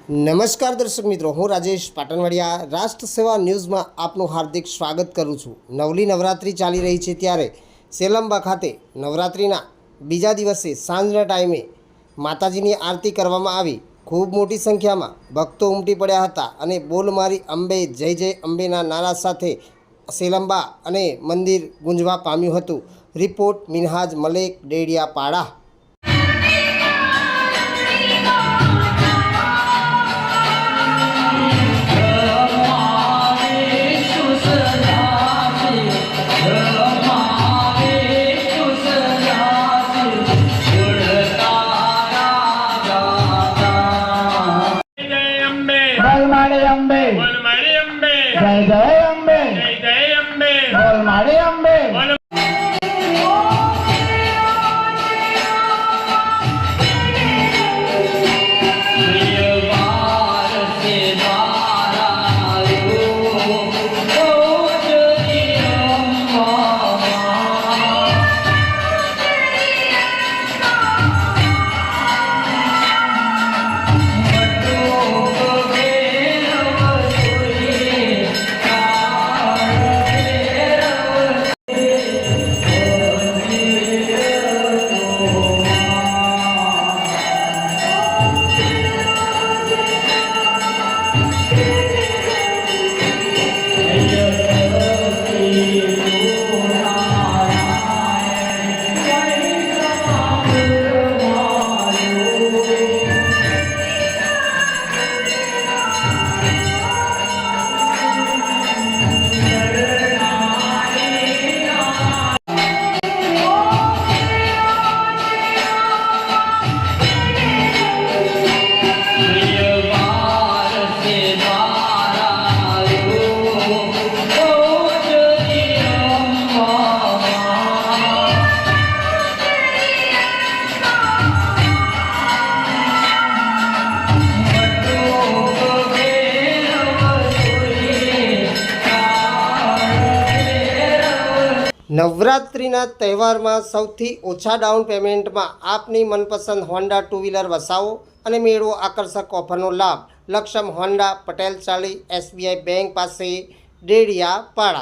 નમસ્કાર દર્શક મિત્રો, હું રાજેશ પાટણવાડિયા રાષ્ટ્ર સેવા ન્યૂઝમાં આપનું હાર્દિક સ્વાગત કરું છું। નવલી નવરાત્રિ ચાલી રહી છે ત્યારે સેલંબા ખાતે નવરાત્રિના બીજા દિવસે સાંજના ટાઈમે માતાજીની આરતી કરવામાં આવી। ખૂબ મોટી સંખ્યામાં ભક્તો ઉમટી પડ્યા હતા અને બોલ મારી અંબે જય જય અંબેના નારા સાથે સેલંબા અને મંદિર ગુંજવા પામ્યું હતું। રિપોર્ટ મિનહાજ મલેક, ડેડિયાપાડા। बोल मारे अंबे, बोल मारे अंबे, जय जय अंबे, जय जय अंबे, बोल मारे अंबे। बोल નવરાત્રિના તહેવારમાં સૌથી ઓછા ડાઉન પેમેન્ટમાં આપની મનપસંદ હોન્ડા ટુ વ્હીલર વસાવો અને મેળવો આકર્ષક ઓફરનો લાભ। લક્ષમ હોન્ડા, પટેલ ચાલી, SBI બેંક પાસે, ડેડિયાપાડા।